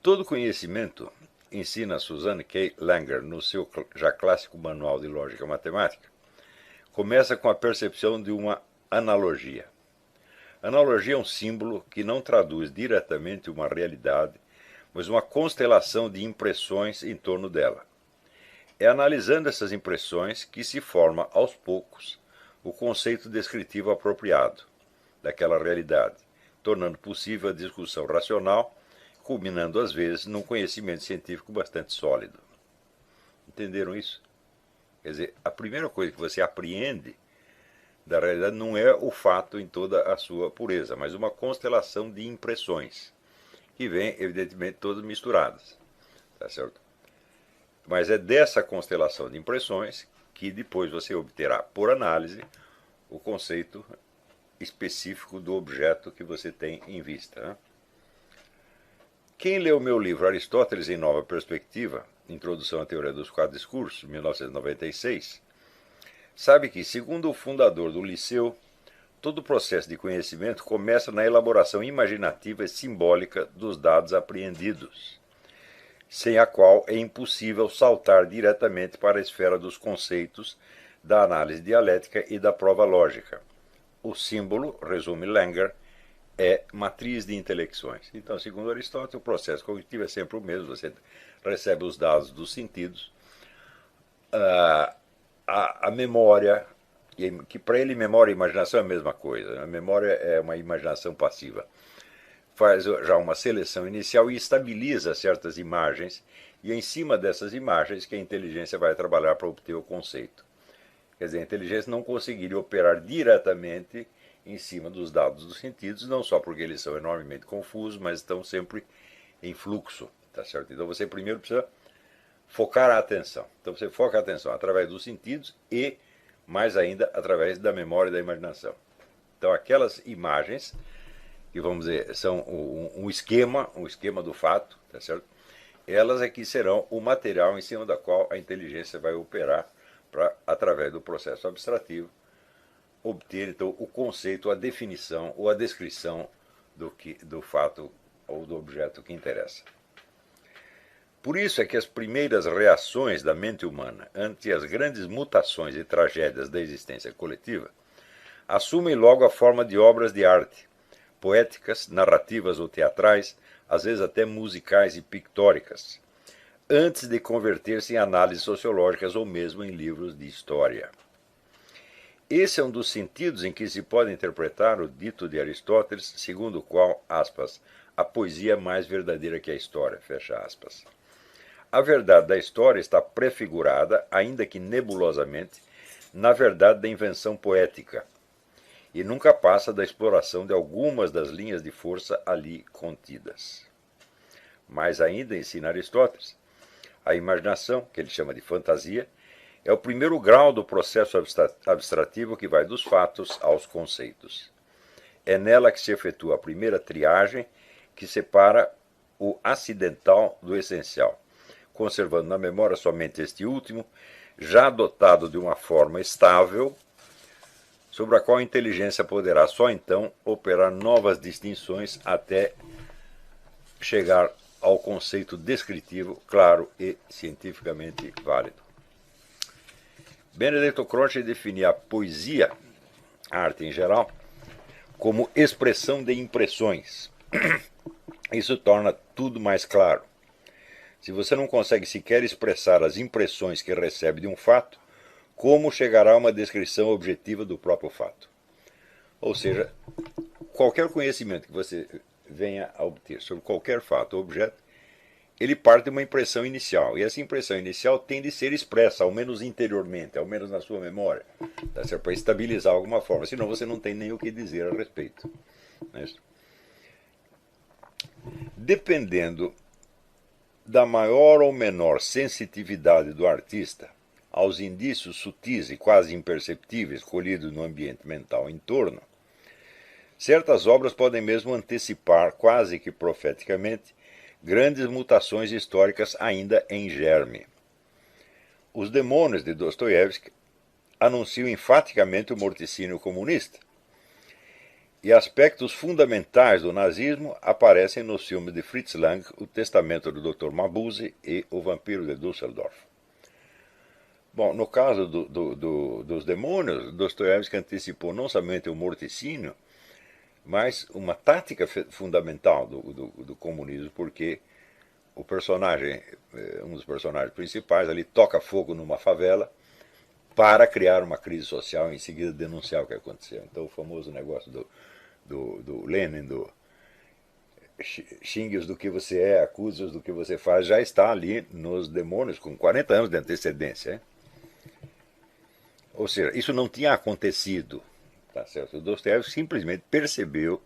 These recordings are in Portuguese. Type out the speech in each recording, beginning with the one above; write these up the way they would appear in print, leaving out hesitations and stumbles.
Todo conhecimento, ensina Suzanne K. Langer no seu já clássico Manual de Lógica Matemática, começa com a percepção de uma analogia. Analogia é um símbolo que não traduz diretamente uma realidade, mas uma constelação de impressões em torno dela. É analisando essas impressões que se forma, aos poucos, o conceito descritivo apropriado daquela realidade, tornando possível a discussão racional, culminando às vezes num conhecimento científico bastante sólido. Entenderam isso? Quer dizer, a primeira coisa que você apreende da realidade não é o fato em toda a sua pureza, mas uma constelação de impressões, que vêm, evidentemente, todas misturadas. Tá certo? Mas é dessa constelação de impressões que depois você obterá, por análise, o conceito específico do objeto que você tem em vista. Né? Quem leu meu livro Aristóteles em Nova Perspectiva, Introdução à Teoria dos Quatro Discursos, 1996, sabe que, segundo o fundador do Liceu, todo o processo de conhecimento começa na elaboração imaginativa e simbólica dos dados apreendidos, sem a qual é impossível saltar diretamente para a esfera dos conceitos, da análise dialética e da prova lógica. O símbolo, resume Langer, é matriz de intelecções. Então, segundo Aristóteles, o processo cognitivo é sempre o mesmo. Você recebe os dados dos sentidos, a memória, que para ele memória e imaginação é a mesma coisa. A memória é uma imaginação passiva. Faz já uma seleção inicial e estabiliza certas imagens, e é em cima dessas imagens que a inteligência vai trabalhar para obter o conceito. Quer dizer, a inteligência não conseguiria operar diretamente em cima dos dados dos sentidos, não só porque eles são enormemente confusos, mas estão sempre em fluxo, tá certo? Então você primeiro precisa focar a atenção. Então você foca a atenção através dos sentidos e, mais ainda, através da memória e da imaginação. Então aquelas imagens, que vamos dizer, são um esquema do fato, tá certo? Elas é que serão o material em cima da qual a inteligência vai operar para, através do processo abstrativo, obter então o conceito, a definição ou a descrição do fato ou do objeto que interessa. Por isso é que as primeiras reações da mente humana ante as grandes mutações e tragédias da existência coletiva assumem logo a forma de obras de arte, poéticas, narrativas ou teatrais, às vezes até musicais e pictóricas, antes de converter-se em análises sociológicas ou mesmo em livros de história. Esse é um dos sentidos em que se pode interpretar o dito de Aristóteles, segundo o qual, aspas, a poesia é mais verdadeira que a história, fecha aspas. A verdade da história está prefigurada, ainda que nebulosamente, na verdade da invenção poética, e nunca passa da exploração de algumas das linhas de força ali contidas. Mais ainda, ensina Aristóteles, a imaginação, que ele chama de fantasia, é o primeiro grau do processo abstrativo que vai dos fatos aos conceitos. É nela que se efetua a primeira triagem que separa o acidental do essencial, conservando na memória somente este último, já dotado de uma forma estável, sobre a qual a inteligência poderá só então operar novas distinções até chegar ao conceito descritivo claro e cientificamente válido. Benedetto Croce definia a poesia, a arte em geral, como expressão de impressões. Isso torna tudo mais claro. Se você não consegue sequer expressar as impressões que recebe de um fato, como chegará a uma descrição objetiva do próprio fato? Ou seja, qualquer conhecimento que você venha a obter sobre qualquer fato ou objeto, ele parte de uma impressão inicial. E essa impressão inicial tem de ser expressa, ao menos interiormente, ao menos na sua memória, tá certo? Para estabilizar de alguma forma. Senão você não tem nem o que dizer a respeito. Não é isso? Dependendo da maior ou menor sensitividade do artista aos indícios sutis e quase imperceptíveis colhidos no ambiente mental em torno, certas obras podem mesmo antecipar, quase que profeticamente, grandes mutações históricas ainda em germe. Os Demônios de Dostoiévski anunciam enfaticamente o morticínio comunista. E aspectos fundamentais do nazismo aparecem nos filmes de Fritz Lang, O Testamento do Dr. Mabuse e O Vampiro de Düsseldorf. Bom, no caso dos demônios, Dostoiévski antecipou não somente o morticínio, mas uma tática fundamental do comunismo, porque o personagem, um dos personagens principais, ali toca fogo numa favela para criar uma crise social e em seguida denunciar o que aconteceu. Então o famoso negócio do Lenin, do xingue-os do que você é, acuse-os do que você faz, já está ali nos demônios com 40 anos de antecedência. Hein? Ou seja, isso não tinha acontecido. Tá certo? O Dostoiévski simplesmente percebeu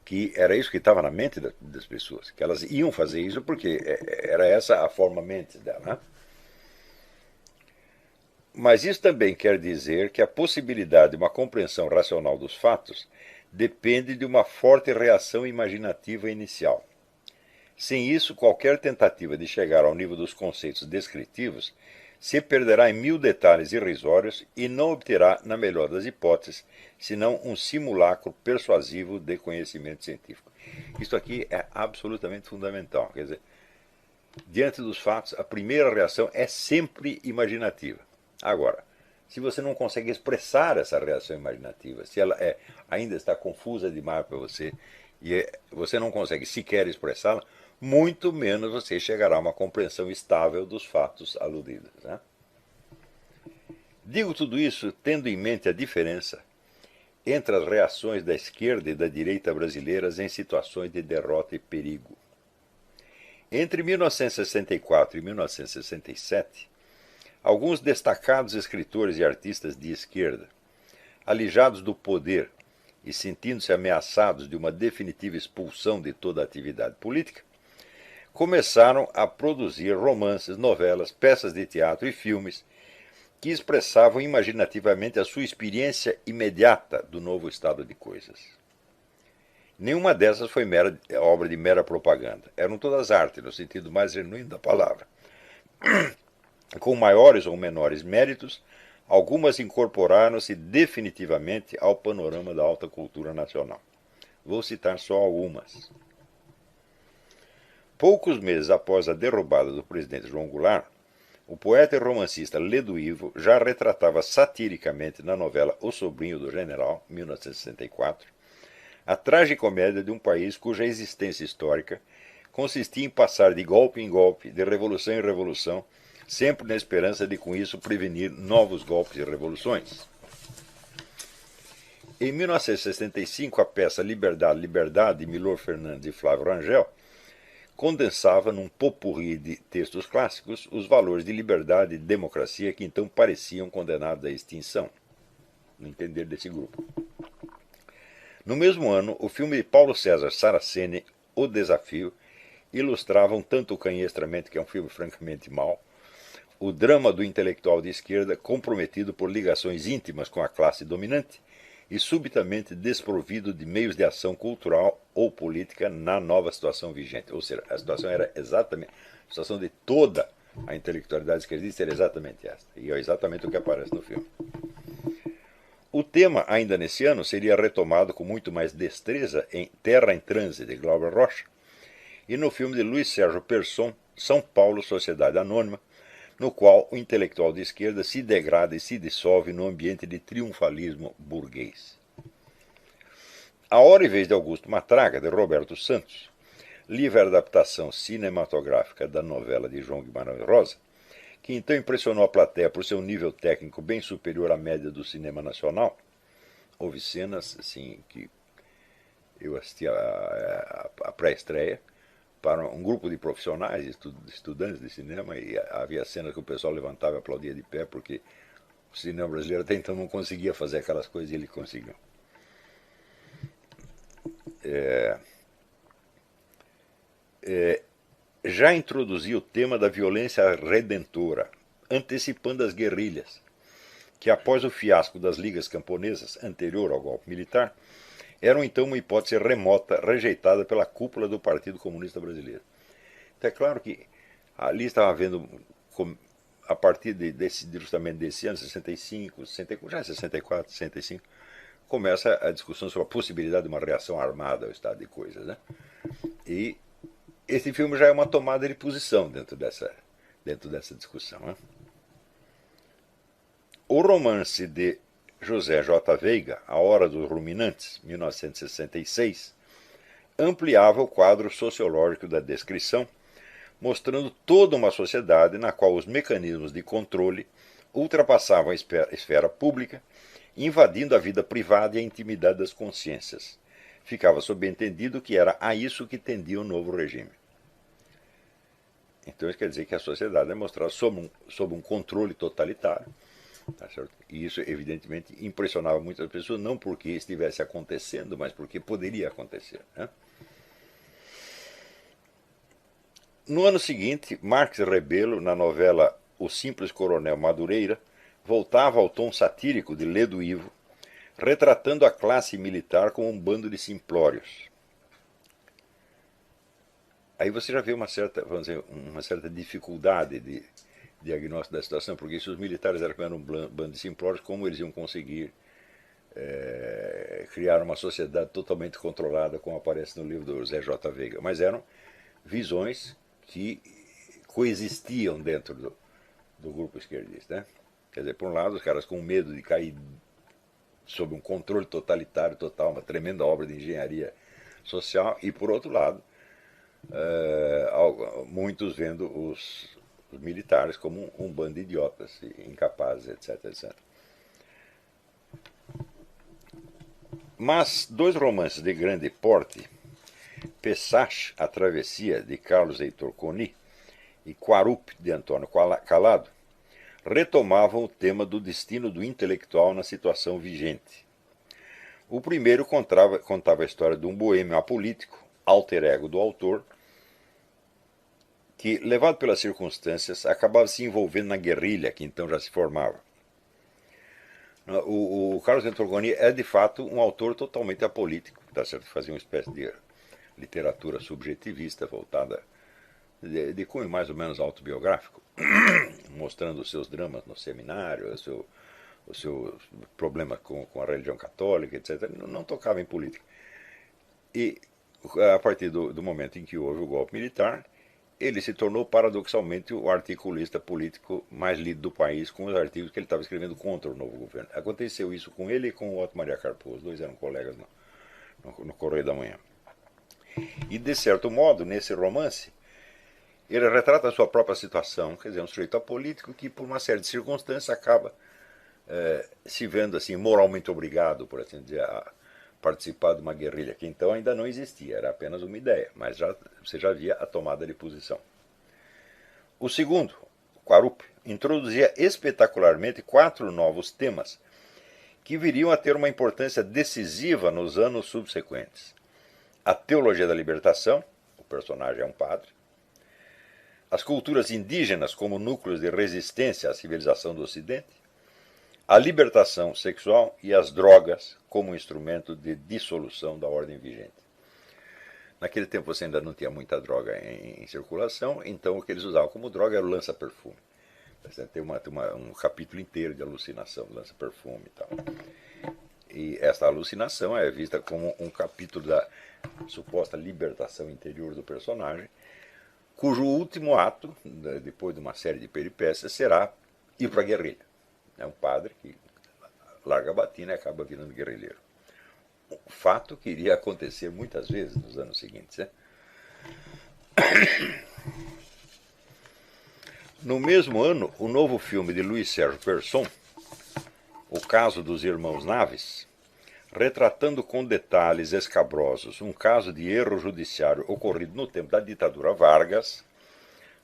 que era isso que estava na mente das pessoas, que elas iam fazer isso porque era essa a forma mente dela. Né? Mas isso também quer dizer que a possibilidade de uma compreensão racional dos fatos depende de uma forte reação imaginativa inicial. Sem isso, qualquer tentativa de chegar ao nível dos conceitos descritivos se perderá em mil detalhes irrisórios e não obterá, na melhor das hipóteses, senão um simulacro persuasivo de conhecimento científico. Isso aqui é absolutamente fundamental. Quer dizer, diante dos fatos, a primeira reação é sempre imaginativa. Agora, se você não consegue expressar essa reação imaginativa, se ela ainda está confusa demais para você e você não consegue sequer expressá-la, muito menos você chegará a uma compreensão estável dos fatos aludidos. Né? Digo tudo isso tendo em mente a diferença entre as reações da esquerda e da direita brasileiras em situações de derrota e perigo. Entre 1964 e 1967, alguns destacados escritores e artistas de esquerda, alijados do poder e sentindo-se ameaçados de uma definitiva expulsão de toda a atividade política, começaram a produzir romances, novelas, peças de teatro e filmes que expressavam imaginativamente a sua experiência imediata do novo estado de coisas. Nenhuma dessas foi obra de mera propaganda. Eram todas arte, no sentido mais genuíno da palavra. Com maiores ou menores méritos, algumas incorporaram-se definitivamente ao panorama da alta cultura nacional. Vou citar só algumas. Poucos meses após a derrubada do presidente João Goulart, o poeta e romancista Ledo Ivo já retratava satiricamente na novela O Sobrinho do General, 1964, a tragicomédia de um país cuja existência histórica consistia em passar de golpe em golpe, de revolução em revolução, sempre na esperança de com isso prevenir novos golpes e revoluções. Em 1965, a peça Liberdade, Liberdade, de Milor Fernandes e Flávio Rangel, condensava num popurrí de textos clássicos os valores de liberdade e democracia que então pareciam condenados à extinção, no entender desse grupo. No mesmo ano, o filme de Paulo César Saraceni, O Desafio, ilustrava um tanto canhestramente, que é um filme francamente mau, o drama do intelectual de esquerda comprometido por ligações íntimas com a classe dominante e subitamente desprovido de meios de ação cultural ou política na nova situação vigente. Ou seja, a situação era exatamente, a situação de toda a intelectualidade esquerdista era exatamente esta. E é exatamente o que aparece no filme. O tema, ainda nesse ano, seria retomado com muito mais destreza em Terra em Transe, de Glauber Rocha, e no filme de Luiz Sérgio Persson, São Paulo, Sociedade Anônima, no qual o intelectual de esquerda se degrada e se dissolve no ambiente de triunfalismo burguês. A Hora e Vez de Augusto Matraga, de Roberto Santos, livre adaptação cinematográfica da novela de João Guimarães Rosa, que então impressionou a plateia por seu nível técnico bem superior à média do cinema nacional. Houve cenas assim, que eu assisti a pré-estreia, para um grupo de profissionais, estudantes de cinema, e havia cenas que o pessoal levantava e aplaudia de pé, porque o cinema brasileiro até então não conseguia fazer aquelas coisas e ele conseguiu. Já introduziu o tema da violência redentora, antecipando as guerrilhas, que após o fiasco das ligas camponesas, anterior ao golpe militar, eram então uma hipótese remota, rejeitada pela cúpula do Partido Comunista Brasileiro. Então é claro que ali estava havendo, a partir justamente desse ano, 65, 64, 65, começa a discussão sobre a possibilidade de uma reação armada ao estado de coisas, né? E esse filme já é uma tomada de posição dentro dessa discussão, né? O romance de José J. Veiga, A Hora dos Ruminantes, 1966, ampliava o quadro sociológico da descrição, mostrando toda uma sociedade na qual os mecanismos de controle ultrapassavam a esfera pública, invadindo a vida privada e a intimidade das consciências. Ficava subentendido que era a isso que tendia o novo regime. Então isso quer dizer que a sociedade é mostrada sob um controle totalitário. Tá certo? E isso, evidentemente, impressionava muitas pessoas, não porque estivesse acontecendo, mas porque poderia acontecer, né? No ano seguinte, Marx Rebelo, na novela O Simples Coronel Madureira, voltava ao tom satírico de Lê do Ivo, retratando a classe militar como um bando de simplórios. Aí você já vê uma certa, vamos dizer, uma certa dificuldade de diagnóstico da situação, porque se os militares eram um bando de simplórios, como eles iam conseguir criar uma sociedade totalmente controlada, como aparece no livro do Zé J. Veiga? Mas eram visões que coexistiam dentro do grupo esquerdista, né? Quer dizer, por um lado, os caras com medo de cair sob um controle totalitário total, uma tremenda obra de engenharia social, e por outro lado, muitos vendo os militares como um bando de idiotas, incapazes, etc, etc. Mas dois romances de grande porte, Pessach, A Travessia, de Carlos Heitor Coni, e Quarup, de Antônio Calado, retomavam o tema do destino do intelectual na situação vigente. O primeiro contava a história de um boêmio apolítico, alter ego do autor, que, levado pelas circunstâncias, acabava se envolvendo na guerrilha, que então já se formava. O Carlos Antorgoni é, de fato, um autor totalmente apolítico, tá certo? Fazia uma espécie de literatura subjetivista, voltada de cunho mais ou menos autobiográfico, mostrando os seus dramas no seminário, o seu problema com a religião católica, etc. Não tocava em política. E, a partir do momento em que houve o golpe militar, ele se tornou paradoxalmente o articulista político mais lido do país, com os artigos que ele estava escrevendo contra o novo governo. Aconteceu isso com ele e com o Otto Maria Carpo, os dois eram colegas no Correio da Manhã. E, de certo modo, nesse romance, ele retrata a sua própria situação, quer dizer, um sujeito apolítico que, por uma série de circunstâncias, acaba se vendo assim moralmente obrigado, por assim dizer, a participar de uma guerrilha que então ainda não existia, era apenas uma ideia, mas você já via a tomada de posição. O segundo, Quarup, introduzia espetacularmente 4 novos temas que viriam a ter uma importância decisiva nos anos subsequentes. A teologia da libertação, o personagem é um padre. As culturas indígenas como núcleos de resistência à civilização do Ocidente. A libertação sexual e as drogas como instrumento de dissolução da ordem vigente. Naquele tempo você ainda não tinha muita droga em circulação, então o que eles usavam como droga era o lança-perfume. Tem um capítulo inteiro de alucinação, lança-perfume e tal. E essa alucinação é vista como um capítulo da suposta libertação interior do personagem, cujo último ato, depois de uma série de peripécias, será ir para a guerrilha. É um padre que larga a batina e acaba virando guerrilheiro. Um fato que iria acontecer muitas vezes nos anos seguintes, né? No mesmo ano, o novo filme de Luiz Sérgio Persson, O Caso dos Irmãos Naves, retratando com detalhes escabrosos um caso de erro judiciário ocorrido no tempo da ditadura Vargas,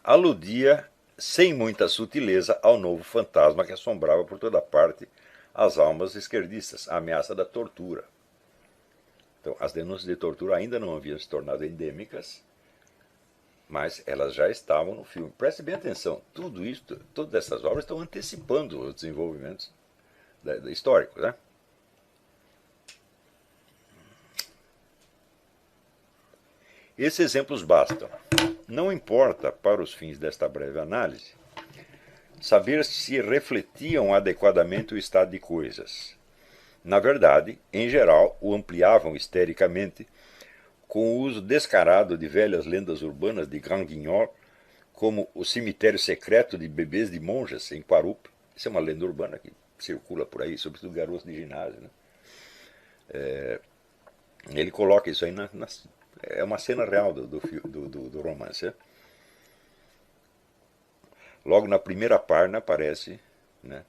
aludia sem muita sutileza ao novo fantasma que assombrava por toda parte as almas esquerdistas, a ameaça da tortura. Então, as denúncias de tortura ainda não haviam se tornado endêmicas, mas elas já estavam no filme. Preste bem atenção, tudo isso, todas essas obras estão antecipando os desenvolvimentos históricos, né? Esses exemplos bastam. Não importa, para os fins desta breve análise, saber se refletiam adequadamente o estado de coisas, Na verdade, em geral, o ampliavam histericamente com o uso descarado de velhas lendas urbanas de Grand Guignol, como o cemitério secreto de bebês de monjas em Quarup. Isso é uma lenda urbana que circula por aí, sobretudo garotos de ginásio. Né? Ele coloca isso aí é uma cena real do romance. Logo na primeira página aparece, né,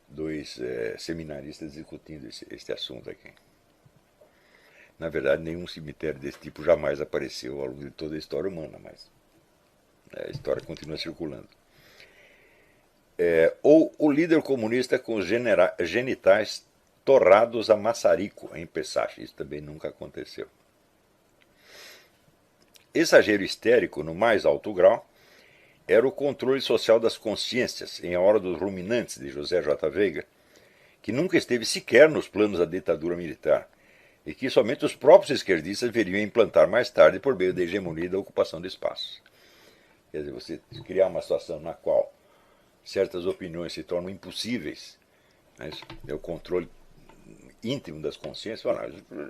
dois seminaristas discutindo esse assunto aqui. Na verdade, nenhum cemitério desse tipo jamais apareceu ao longo de toda a história humana, mas a história continua circulando. Ou o líder comunista com os genitais torrados a maçarico em Pessache. Isso também nunca aconteceu. Exagero histérico no mais alto grau era o controle social das consciências em A Hora dos Ruminantes, de José J. Veiga, que nunca esteve sequer nos planos da ditadura militar, e que somente os próprios esquerdistas veriam implantar mais tarde por meio da hegemonia e da ocupação de espaços. Quer dizer, você criar uma situação na qual certas opiniões se tornam impossíveis, né, é o controle íntimo das consciências.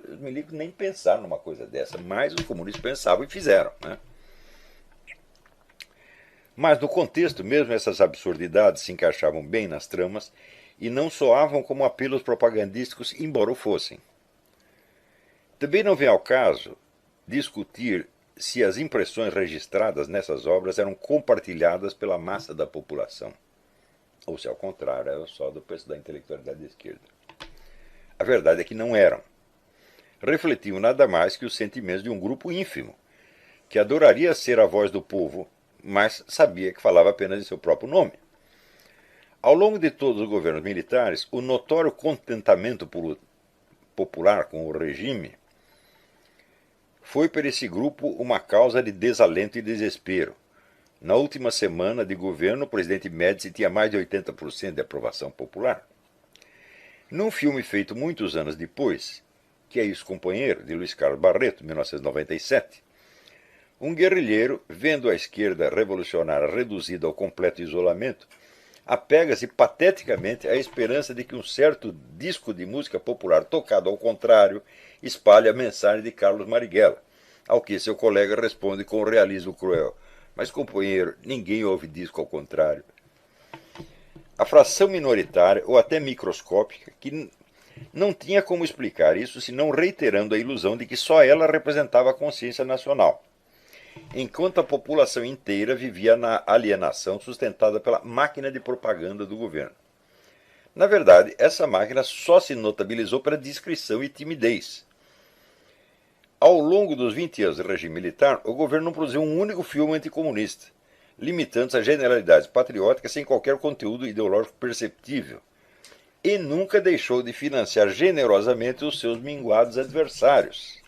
Os milicos nem pensaram numa coisa dessa, mas os comunistas pensavam e fizeram. Né? Mas no contexto, mesmo essas absurdidades se encaixavam bem nas tramas e não soavam como apelos propagandísticos, embora o fossem. Também não vem ao caso discutir se as impressões registradas nessas obras eram compartilhadas pela massa da população, ou se ao contrário, era só da intelectualidade da esquerda. A verdade é que não eram. Refletiam nada mais que os sentimentos de um grupo ínfimo, que adoraria ser a voz do povo, mas sabia que falava apenas em seu próprio nome. Ao longo de todos os governos militares, o notório contentamento popular com o regime foi para esse grupo uma causa de desalento e desespero. Na última semana de governo, o presidente Médici tinha mais de 80% de aprovação popular. Num filme feito muitos anos depois, Que é Isso, Companheiro?, de Luiz Carlos Barreto, 1997, um guerrilheiro, vendo a esquerda revolucionária reduzida ao completo isolamento, apega-se pateticamente à esperança de que um certo disco de música popular tocado ao contrário espalhe a mensagem de Carlos Marighella, ao que seu colega responde com um realismo cruel: mas, companheiro, ninguém ouve disco ao contrário. A fração minoritária, ou até microscópica, que não tinha como explicar isso senão reiterando a ilusão de que só ela representava a consciência nacional, enquanto a população inteira vivia na alienação sustentada pela máquina de propaganda do governo. Na verdade, essa máquina só se notabilizou pela discrição e timidez. Ao longo dos 20 anos de regime militar, o governo não produziu um único filme anticomunista, limitando-se a generalidades patrióticas sem qualquer conteúdo ideológico perceptível, e nunca deixou de financiar generosamente os seus minguados adversários,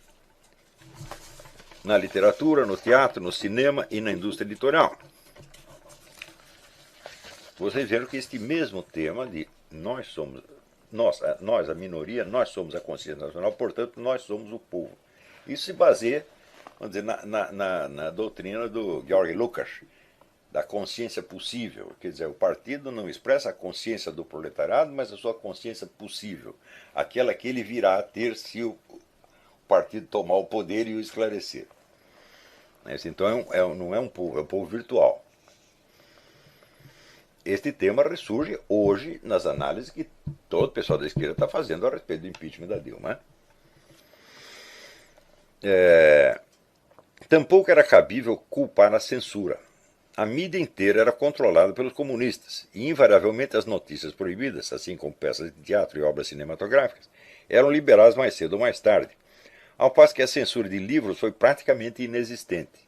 na literatura, no teatro, no cinema e na indústria editorial. Vocês viram que este mesmo tema de nós, a minoria, nós somos a consciência nacional, portanto, nós somos o povo. Isso se baseia, vamos dizer, na doutrina do Georg Lukács, da consciência possível. Quer dizer, o partido não expressa a consciência do proletariado, mas a sua consciência possível, aquela que ele virá a ter se o partido tomar o poder e o esclarecer. Então não é um povo, é um povo virtual. Este tema ressurge hoje nas análises que todo o pessoal da esquerda está fazendo a respeito do impeachment da Dilma. Tampouco era cabível culpar a censura. A mídia inteira era controlada pelos comunistas, e invariavelmente as notícias proibidas, assim como peças de teatro e obras cinematográficas, eram liberadas mais cedo ou mais tarde, ao passo que a censura de livros foi praticamente inexistente.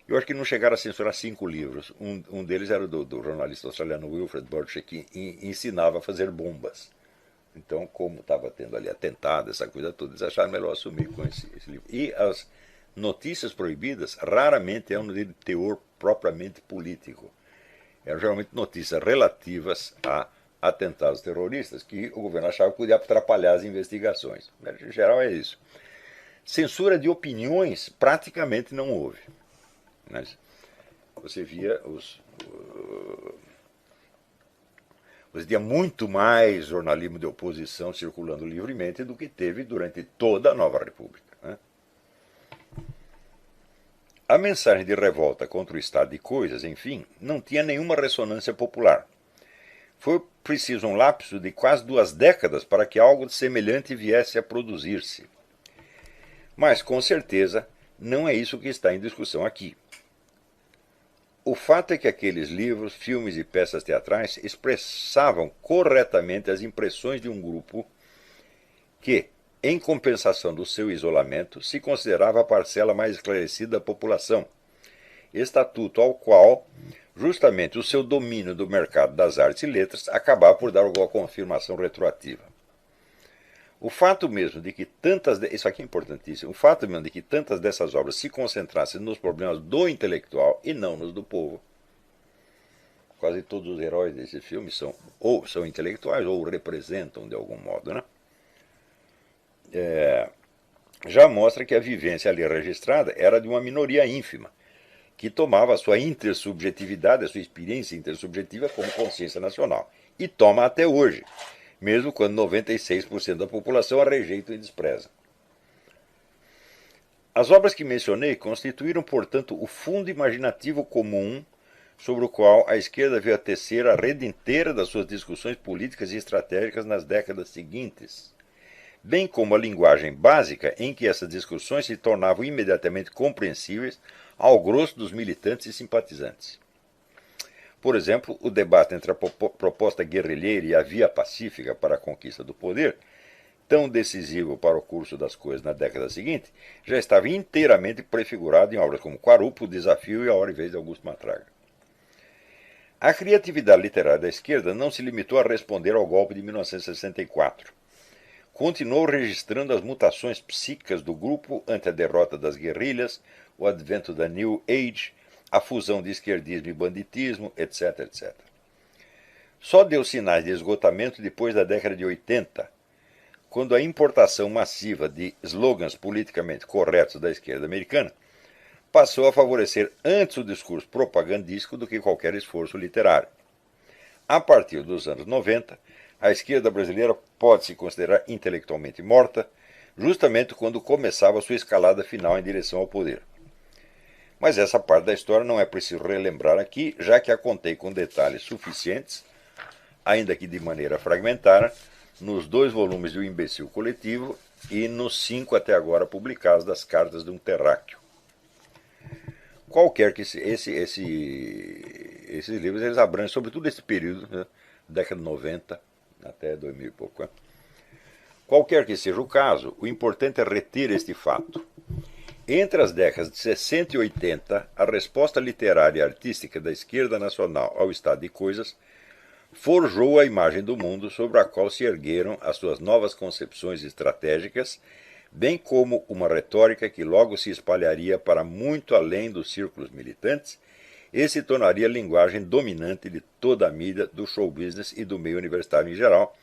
Eu acho que não chegaram a censurar 5 livros. Um deles era do jornalista australiano Wilfred Burchett, que ensinava a fazer bombas. Então, como estava tendo ali atentado, essa coisa toda, eles acharam melhor assumir com esse livro. E as notícias proibidas raramente eram de teor propriamente político. Eram geralmente notícias relativas a atentados terroristas, que o governo achava que podia atrapalhar as investigações. Mas, em geral, é isso. Censura de opiniões praticamente não houve. Mas você via os Você tinha muito mais jornalismo de oposição circulando livremente do que teve durante toda a Nova República. Né? A mensagem de revolta contra o estado de coisas, enfim, não tinha nenhuma ressonância popular. Foi preciso um lapso de quase 2 décadas para que algo semelhante viesse a produzir-se. Mas, com certeza, não é isso que está em discussão aqui. O fato é que aqueles livros, filmes e peças teatrais expressavam corretamente as impressões de um grupo que, em compensação do seu isolamento, se considerava a parcela mais esclarecida da população, estatuto ao qual, justamente, o seu domínio do mercado das artes e letras acabava por dar alguma confirmação retroativa. O fato mesmo de que isso aqui é importantíssimo, o fato mesmo de que tantas dessas obras se concentrassem nos problemas do intelectual e não nos do povo. Quase todos os heróis desse filme ou são intelectuais ou representam de algum modo, né? Já mostra que a vivência ali registrada era de uma minoria ínfima, que tomava a sua intersubjetividade, a sua experiência intersubjetiva como consciência nacional. E toma até hoje, mesmo quando 96% da população a rejeita e despreza. As obras que mencionei constituíram, portanto, o fundo imaginativo comum sobre o qual a esquerda veio a tecer a rede inteira das suas discussões políticas e estratégicas nas décadas seguintes, bem como a linguagem básica em que essas discussões se tornavam imediatamente compreensíveis ao grosso dos militantes e simpatizantes. Por exemplo, o debate entre a proposta guerrilheira e a via pacífica para a conquista do poder, tão decisivo para o curso das coisas na década seguinte, já estava inteiramente prefigurado em obras como Quarupo, O Desafio e A Hora e Vez de Augusto Matraga. A criatividade literária da esquerda não se limitou a responder ao golpe de 1964. Continuou registrando as mutações psíquicas do grupo ante a derrota das guerrilhas, o advento da New Age, a fusão de esquerdismo e banditismo, etc, etc. Só deu sinais de esgotamento depois da década de 80, quando a importação massiva de slogans politicamente corretos da esquerda americana passou a favorecer antes o discurso propagandístico do que qualquer esforço literário. A partir dos anos 90, a esquerda brasileira pode se considerar intelectualmente morta, justamente quando começava sua escalada final em direção ao poder. Mas essa parte da história não é preciso relembrar aqui, já que a contei com detalhes suficientes, ainda que de maneira fragmentada, nos 2 volumes do Imbecil Coletivo e nos 5 até agora publicados das Cartas de um Terráqueo. Qualquer que esses livros eles abrangem sobretudo esse período, né, década de 90 até 2000 e pouco. Né? Qualquer que seja o caso, o importante é reter este fato. Entre as décadas de 60 e 80, a resposta literária e artística da esquerda nacional ao estado de coisas forjou a imagem do mundo sobre a qual se ergueram as suas novas concepções estratégicas, bem como uma retórica que logo se espalharia para muito além dos círculos militantes e se tornaria a linguagem dominante de toda a mídia, do show business e do meio universitário em geral,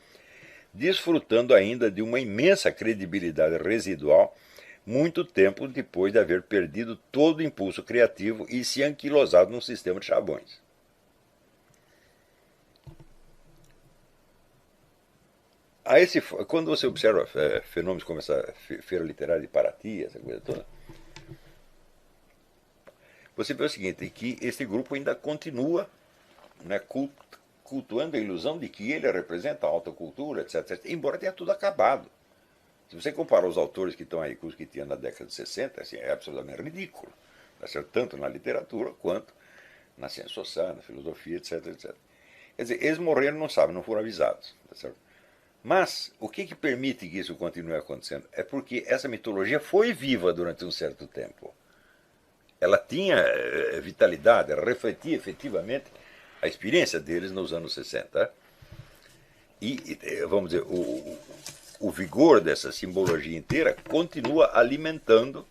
desfrutando ainda de uma imensa credibilidade residual muito tempo depois de haver perdido todo o impulso criativo e se anquilosado num sistema de chavões. Quando você observa fenômenos como essa feira literária de Paraty, essa coisa toda, você vê o seguinte, que esse grupo ainda continua, né, cultuando a ilusão de que ele representa a alta cultura, etc, etc, embora tenha tudo acabado. Se você comparar os autores que estão aí com os que tinha na década de 60, assim, é absolutamente ridículo. Tá certo? Tanto na literatura quanto na ciência social, na filosofia, etc, etc. Quer dizer, eles morreram, não sabem, não foram avisados. Tá certo? Mas o que permite que isso continue acontecendo? É porque essa mitologia foi viva durante um certo tempo. Ela tinha vitalidade, ela refletia efetivamente a experiência deles nos anos 60. E, vamos dizer, o vigor dessa simbologia inteira continua alimentando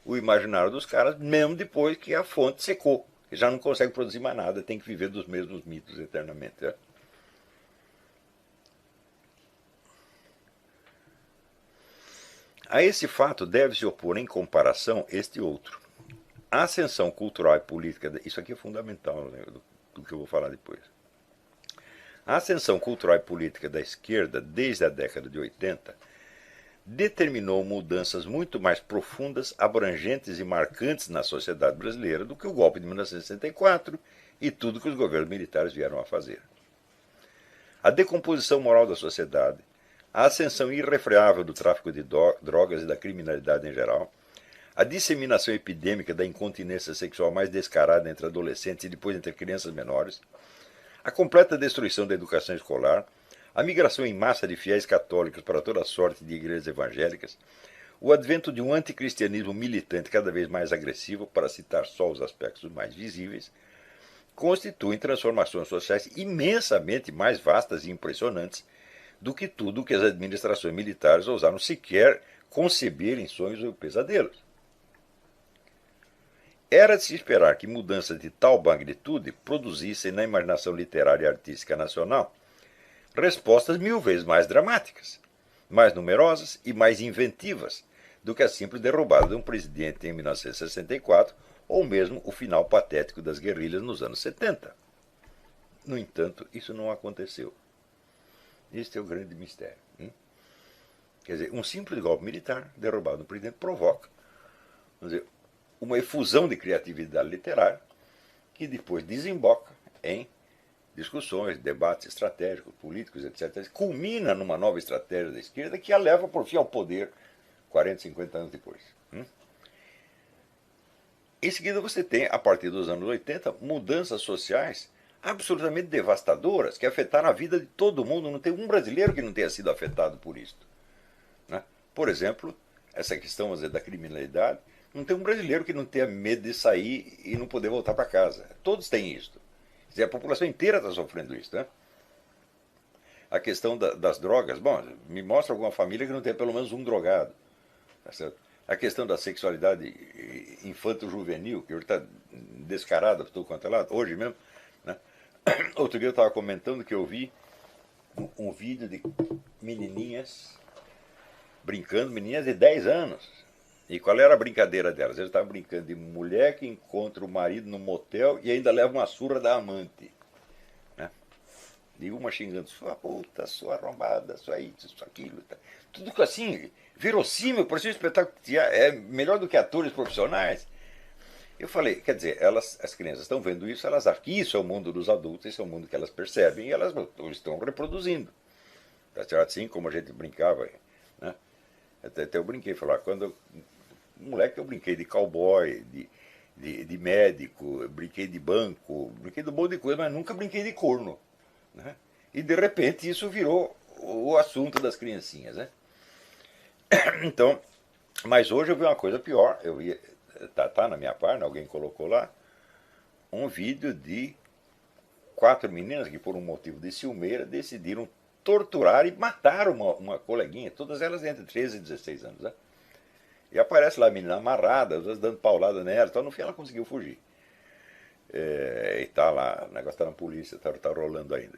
o imaginário dos caras, mesmo depois que a fonte secou. Que já não consegue produzir mais nada, tem que viver dos mesmos mitos eternamente. Né? A esse fato deve-se opor em comparação este outro. A ascensão cultural e política, isso aqui é fundamental, né, do que eu vou falar depois. A ascensão cultural e política da esquerda, desde a década de 80, determinou mudanças muito mais profundas, abrangentes e marcantes na sociedade brasileira do que o golpe de 1964 e tudo que os governos militares vieram a fazer. A decomposição moral da sociedade, a ascensão irrefreável do tráfico de drogas e da criminalidade em geral, a disseminação epidêmica da incontinência sexual mais descarada entre adolescentes e depois entre crianças menores, a completa destruição da educação escolar, a migração em massa de fiéis católicos para toda sorte de igrejas evangélicas, o advento de um anticristianismo militante cada vez mais agressivo, para citar só os aspectos mais visíveis, constituem transformações sociais imensamente mais vastas e impressionantes do que tudo o que as administrações militares ousaram sequer conceber em sonhos ou pesadelos. Era de se esperar que mudanças de tal magnitude produzissem na imaginação literária e artística nacional respostas 1000 vezes mais dramáticas, mais numerosas e mais inventivas do que a simples derrubada de um presidente em 1964 ou mesmo o final patético das guerrilhas nos anos 70. No entanto, isso não aconteceu. Este é o grande mistério. Quer dizer, um simples golpe militar derrubado do presidente provoca, vamos dizer, uma efusão de criatividade literária que depois desemboca em discussões, debates estratégicos, políticos, etc. Culmina numa nova estratégia da esquerda que a leva, por fim, ao poder 40, 50 anos depois. Em seguida você tem, a partir dos anos 80, mudanças sociais absolutamente devastadoras que afetaram a vida de todo mundo. Não tem um brasileiro que não tenha sido afetado por isso. Por exemplo, essa questão, vamos dizer, da criminalidade. Não tem um brasileiro que não tenha medo de sair e não poder voltar para casa. Todos têm isso. Quer dizer, a população inteira está sofrendo isso. A questão das drogas. Bom, me mostra alguma família que não tem pelo menos um drogado. Tá certo? A questão da sexualidade infanto-juvenil, que hoje está descarada por todo quanto é lado, hoje mesmo. Outro dia eu estava comentando que eu vi um vídeo de menininhas brincando, menininhas de 10 anos. E qual era a brincadeira delas? Eles estavam brincando de mulher que encontra o marido no motel e ainda leva uma surra da amante. E uma xingando, sua puta, sua arrombada, sua isso, sua aquilo. Tá. Tudo assim, verossímil, por ser um espetáculo é melhor do que atores profissionais. Eu falei, quer dizer, as crianças estão vendo isso, elas acham que isso é o mundo dos adultos, esse é o mundo que elas percebem e elas estão reproduzindo. Assim como a gente brincava. Até eu brinquei, falar, quando moleque eu brinquei de cowboy, de médico, brinquei de banco, brinquei de um monte de coisa, mas nunca brinquei de corno. E de repente isso virou o assunto das criancinhas. Então, mas hoje eu vi uma coisa pior. Eu vi, tá na minha página, alguém colocou lá, um vídeo de 4 meninas que por um motivo de ciumeira decidiram torturar e matar uma coleguinha, todas elas entre 13 e 16 anos. E aparece lá a menina amarrada, às vezes dando paulada nela, então no fim ela conseguiu fugir. E tá lá, o negócio está na polícia, tá rolando ainda.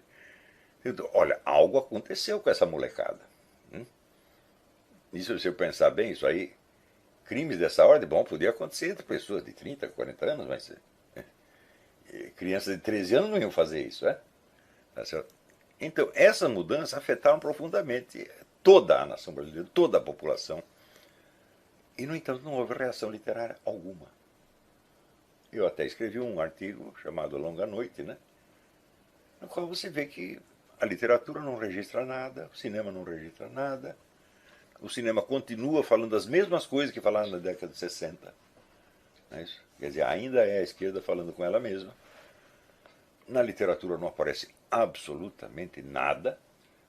Então, olha, algo aconteceu com essa molecada. Isso, se eu pensar bem, isso aí, crimes dessa ordem, bom, podia acontecer entre pessoas de 30, 40 anos, mas crianças de 13 anos não iam fazer isso, Tá certo? Então, essas mudanças afetaram profundamente toda a nação brasileira, toda a população. E, no entanto, não houve reação literária alguma. Eu até escrevi um artigo chamado Longa Noite, no qual você vê que a literatura não registra nada, o cinema não registra nada, o cinema continua falando as mesmas coisas que falaram na década de 60. Não é isso? Quer dizer, ainda é a esquerda falando com ela mesma. Na literatura não aparece absolutamente nada.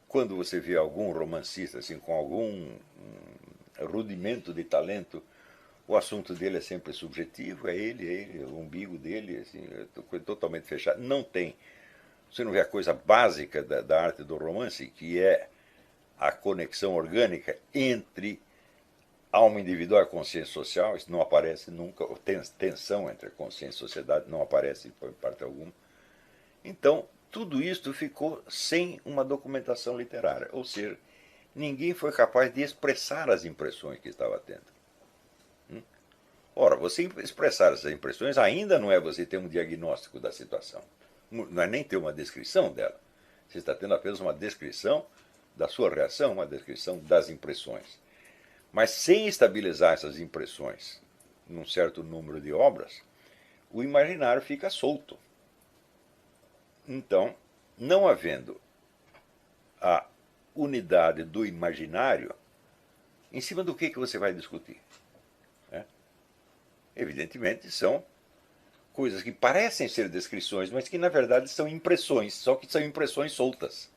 Quando você vê algum romancista assim, com algum rudimento de talento, o assunto dele é sempre subjetivo, é ele, o umbigo dele, assim, é totalmente fechado. Não tem. Você não vê a coisa básica da arte do romance, que é a conexão orgânica entre alma individual e consciência social. Isso não aparece nunca. Tensão entre a consciência e a sociedade não aparece em parte alguma. Então, tudo isso ficou sem uma documentação literária. Ou seja, ninguém foi capaz de expressar as impressões que estava tendo. Ora, você expressar essas impressões ainda não é você ter um diagnóstico da situação. Não é nem ter uma descrição dela. Você está tendo apenas uma descrição da sua reação, uma descrição das impressões. Mas sem estabilizar essas impressões num certo número de obras, o imaginário fica solto. Então, não havendo a unidade do imaginário, em cima do que você vai discutir? Evidentemente, são coisas que parecem ser descrições, mas que na verdade são impressões, só que são impressões soltas,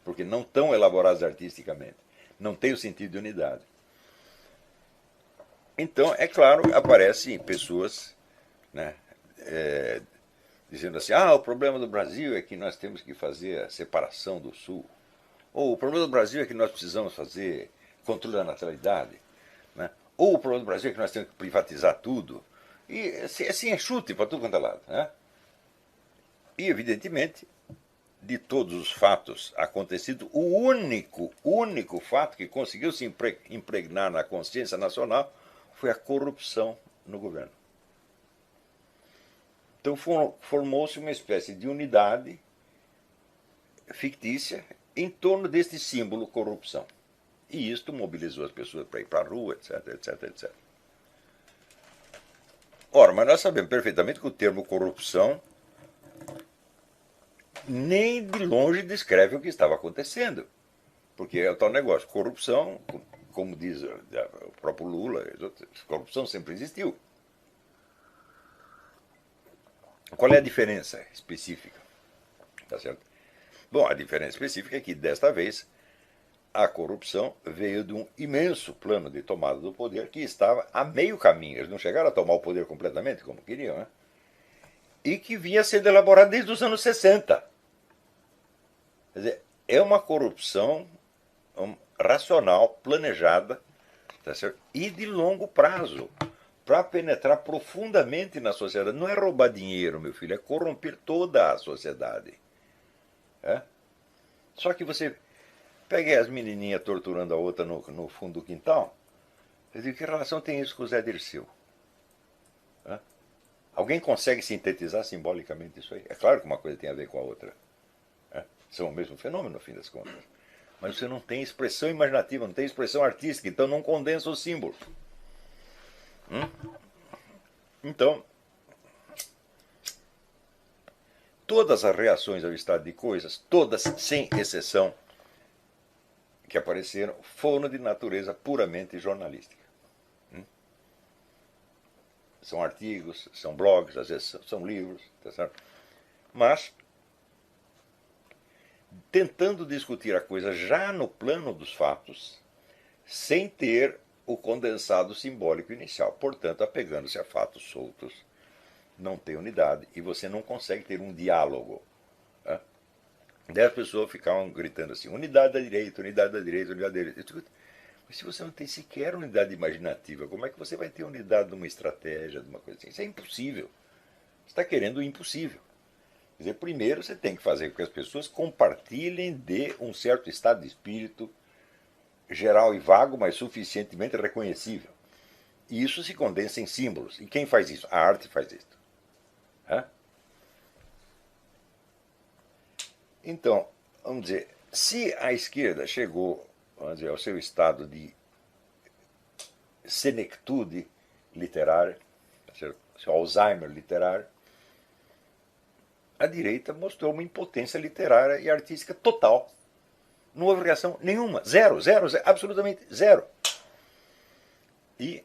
porque não estão elaboradas artisticamente, não tem o sentido de unidade. Então, é claro, aparecem pessoas, né, dizendo assim, o problema do Brasil é que nós temos que fazer a separação do Sul, ou o problema do Brasil é que nós precisamos fazer controle da natalidade, né? Ou o problema do Brasil é que nós temos que privatizar tudo. E assim é chute para tudo quanto é lado. Né? E, evidentemente, de todos os fatos acontecidos, o único fato que conseguiu se impregnar na consciência nacional foi a corrupção no governo. Então formou-se uma espécie de unidade fictícia em torno deste símbolo corrupção. E isto mobilizou as pessoas para ir para a rua, etc, etc, etc. Ora, mas nós sabemos perfeitamente que o termo corrupção nem de longe descreve o que estava acontecendo. Porque é o tal negócio, corrupção, como diz o próprio Lula, corrupção sempre existiu. Qual é a diferença específica? Tá certo? Bom, a diferença específica é que, desta vez, a corrupção veio de um imenso plano de tomada do poder que estava a meio caminho. Eles não chegaram a tomar o poder completamente, como queriam, né? E que vinha sendo elaborado desde os anos 60. Quer dizer, é uma corrupção racional, planejada, tá certo? E de longo prazo, para penetrar profundamente na sociedade. Não é roubar dinheiro, meu filho, é corromper toda a sociedade. É? Só que você pega as menininhas torturando a outra no fundo do quintal. Eu digo, que relação tem isso com o Zé Dirceu? É? Alguém consegue sintetizar simbolicamente isso aí? É claro que uma coisa tem a ver com a outra. É? São o mesmo fenômeno, no fim das contas. Mas você não tem expressão imaginativa, não tem expressão artística, então não condensa os símbolos. Então, todas as reações ao estado de coisas, todas sem exceção, que apareceram, foram de natureza puramente jornalística. São artigos, são blogs, às vezes são livros, tá certo? Mas tentando discutir a coisa já no plano dos fatos, sem ter o condensado simbólico inicial. Portanto, apegando-se a fatos soltos, não tem unidade e você não consegue ter um diálogo. Né? 10 pessoas ficavam gritando assim, unidade da direita, unidade da direita, unidade da direita. Mas se você não tem sequer unidade imaginativa, como é que você vai ter unidade de uma estratégia, de uma coisa assim? Isso é impossível. Você está querendo o impossível. Quer dizer, primeiro você tem que fazer com que as pessoas compartilhem de um certo estado de espírito geral e vago, mas suficientemente reconhecível. E isso se condensa em símbolos. E quem faz isso? A arte faz isso. Então, vamos dizer, se a esquerda chegou, vamos dizer, ao seu estado de senectude literária, seu Alzheimer literário, a direita mostrou uma impotência literária e artística total. Não houve reação nenhuma. Zero, zero, zero, absolutamente zero. E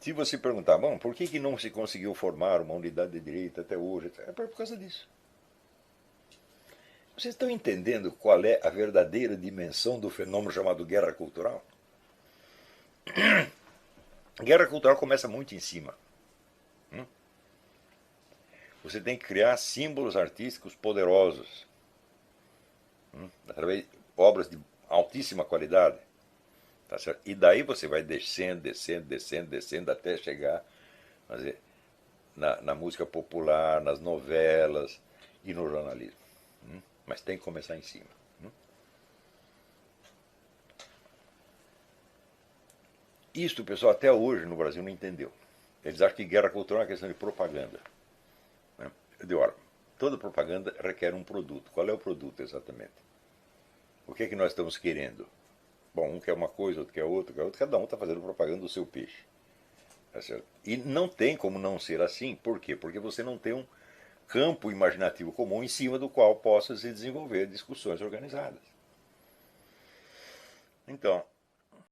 se você perguntar, bom, por que não se conseguiu formar uma unidade de direita até hoje? É por causa disso. Vocês estão entendendo qual é a verdadeira dimensão do fenômeno chamado guerra cultural? Guerra cultural começa muito em cima. Você tem que criar símbolos artísticos poderosos, através de obras de altíssima qualidade. Tá certo? E daí você vai descendo, descendo, descendo, descendo, até chegar, vamos dizer, na música popular, nas novelas e no jornalismo. Mas tem que começar em cima. Isto o pessoal até hoje no Brasil não entendeu. Eles acham que guerra cultural é uma questão de propaganda. Eu digo, ora, Toda propaganda requer um produto. Qual é o produto exatamente? O que é que nós estamos querendo? Bom, um quer uma coisa, outro quer outra, cada um está fazendo propaganda do seu peixe. Tá certo? E não tem como não ser assim. Por quê? Porque você não tem um campo imaginativo comum em cima do qual possa se desenvolver discussões organizadas. Então,